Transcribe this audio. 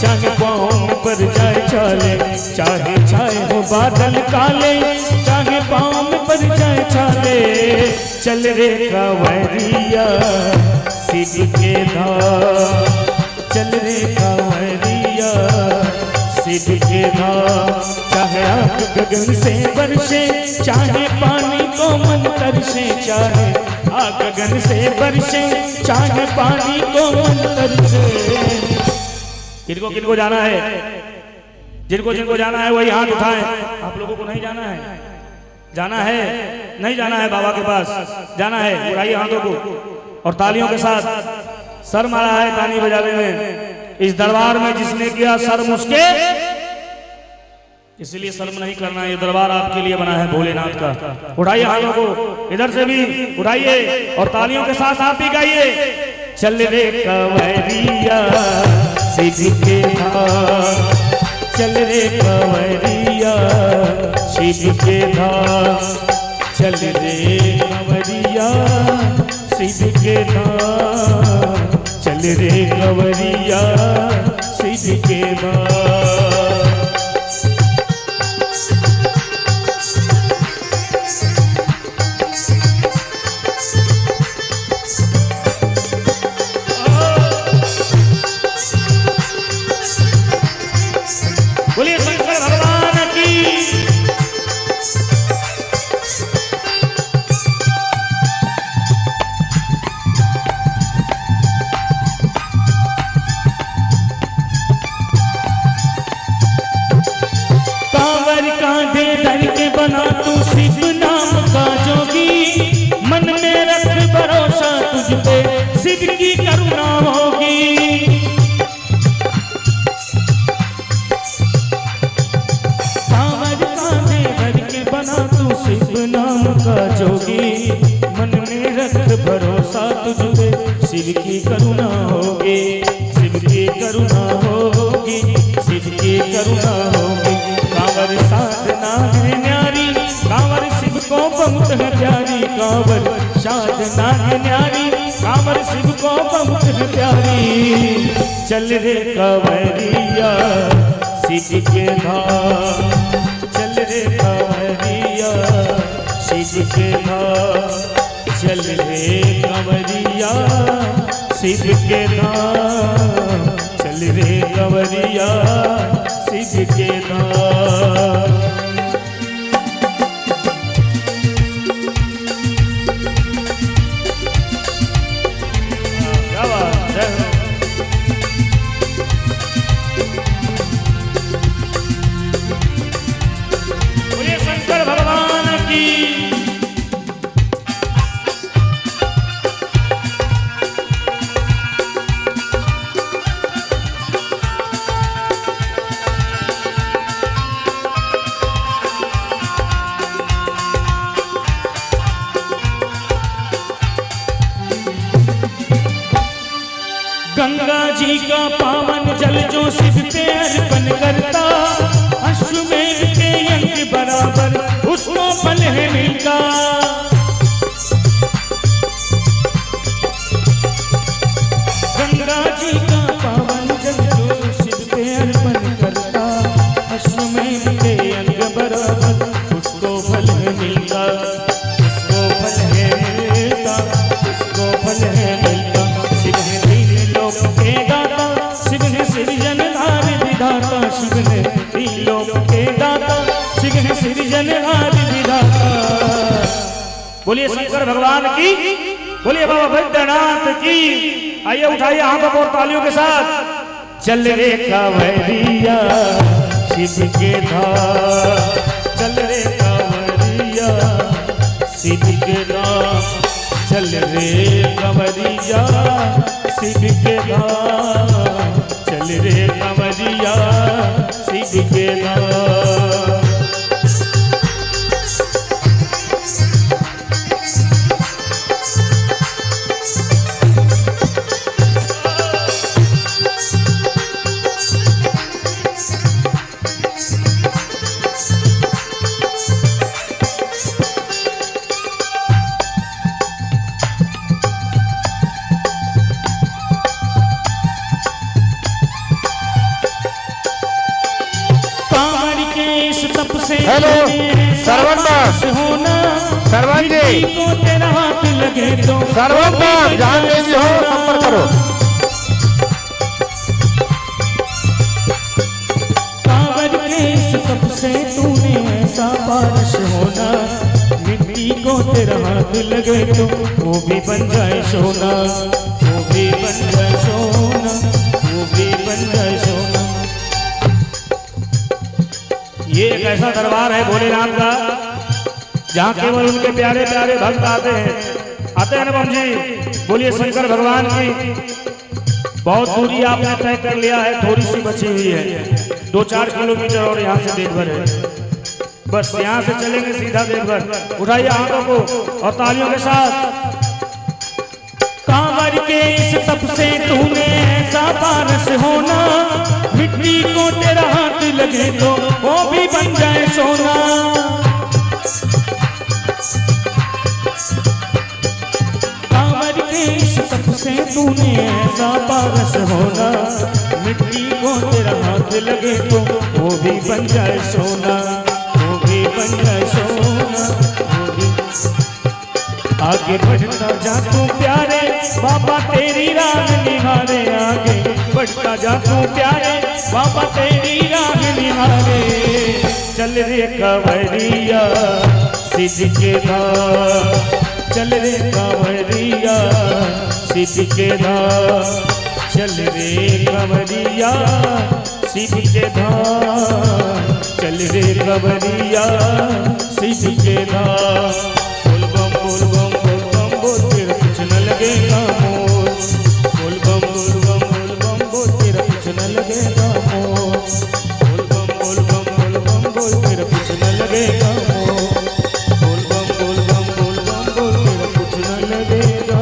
चाहे पाँव में पड़ जाए छाले, चाहे छाए हो बादल काले, चाहे पाँव में पड़ जाए छाले। चल रे कांवरिया शिव के धाम, चल रे कांवरिया शिव के धाम। चाहे आग गगन से बरसे, चाहे पानी को मन तरसे, चाहे आग गगन से बरसे, चाहे पानी को मन तरसे। किनको किनको जाना है? जिनको जिनको जाना है वही हाथ उठाएं। आप लोगों को नहीं जाना है? जाना है? नहीं जाना है? बाबा के पास जाना है? उठाइए हाथों को और तालियों के साथ। सर मारा है ताली बजाने में। इस दरबार में जिसने किया सर मुस्के, इसलिए शर्म नहीं करना। ये दरबार आपके लिए बना है भोलेनाथ का। उठाइए हाथों को, इधर से भी उठाइए और तालियों के साथ आप भी गाइए। चल रे कांवरिया शिव के धाम, चल रे कांवरिया शिव के धाम, चल रे कांवरिया शिव के धाम, चल रे कांवरिया शिव के धाम। बोलिए शंकर भगवान की। कांवर कांधे धर के बना तू शिव नाम का जोगी, मन में रख भरोसा तुझ पे शिव की करुणा होगी। शिव नाम का जोगी, मन में रख भरोसा तुझ पे शिव की करुणा होगी, शिव की करुणा होगी, शिव की करुणा होगी। कांवर साधना है न्यारी, कांवर शिव को बहुत है प्यारी, कांवर साधना है न्यारी, कांवर शिव को बहुत है प्यारी। चल रे कांवरिया शिव के धाम, चल रे कांवरिया शिव के धाम, चल रे कांवरिया शिव के धाम, चल रे कांवरिया शिव के धाम। क्या बात है? बोलिए शंकर भगवान की। गंगा जी का पावन जल जो शिव पे अर्पण करता, अश्वमेध के यज्ञ बराबर उसको फल है मिलता। गंगा जी का पावन जल जो शिव पे अर्पण करता, अश्वमेध के यज्ञ बराबर उसको फल है मिलता, उसको फल है मिलता, उसको फल है मिलता। शिव ने तीन लोक के दाता, शिव ने सृजनहार विधाता, शिव ने तीन लोक के दाता, शिव ने सृजनहार विधाता। बोलिए शंकर भगवान की, बोलिए बाबा बैद्यनाथ की। आइए उठाइए हाथों और तालियों के साथ। चल रे कांवरिया शिव के धाम, चल रे कांवरिया शिव के धाम, चल रे कांवरिया शिव के धाम, चल रे कांवरिया शिव के धाम। से हेलो सरवन दास, होना सरवन जी, को तेरा हाथ लगे तो सरवन दास जहाँ पे भी हो संपर्क करो। कांवर के इस कप से तूने ऐसा बारिश होना, मिट्टी को तेरा हाथ लगे तो वो भी बन जाए सोना, वो भी बन जाए सोना, वो भी बन जाए सोना। ये एक ऐसा दरबार है भोलेनाथ का जहाँ केवल उनके प्यारे प्यारे भक्त आते हैं ना बम जी। बोलिए शंकर भगवान की। बहुत दूरी आपने तय कर लिया है, थोड़ी सी बची हुई है, 2-4 किलोमीटर और यहाँ से देवघर है। बस यहाँ से चलेंगे सीधा देवघर। उठाइए हाथों को और तालियों के साथ। कांवर के इस तप से तूने ऐसा पारस होना, मिट्टी को तेरा हाथ लगे तो वो भी बन जाए सोना। कांवर के इस तप से तूने ऐसा पारस होना, मिट्टी को तेरा हाथ लगे तो वो भी बन जाए सोना, वो भी बन जाए सोना, वो भी। आगे बढ़ता जा तू प्यारे बाबा तेरी राह निहारे, आगे बढ़ता जा तू प्यारे बाबा तेरी राह निहारे। चल रे कांवरिया सिद्ध के धाम, चल रे कांवरिया सिद्ध के धाम, चल रे कांवरिया सिद्ध के धाम, चल रे कांवरिया सिद्ध के धाम। बोल बम बोल बम बोल बम बोल तेरा कुछ न लगेगा मोल, बोल बम बोल बम बोल बम बोल तेरा कुछ न लगेगा मोल, बोल बम बोल बम बोल बम बोल तेरा कुछ न लगेगा मोल, बोल बम बोल बम बोल बम बोल तेरा कुछ न लगेगा।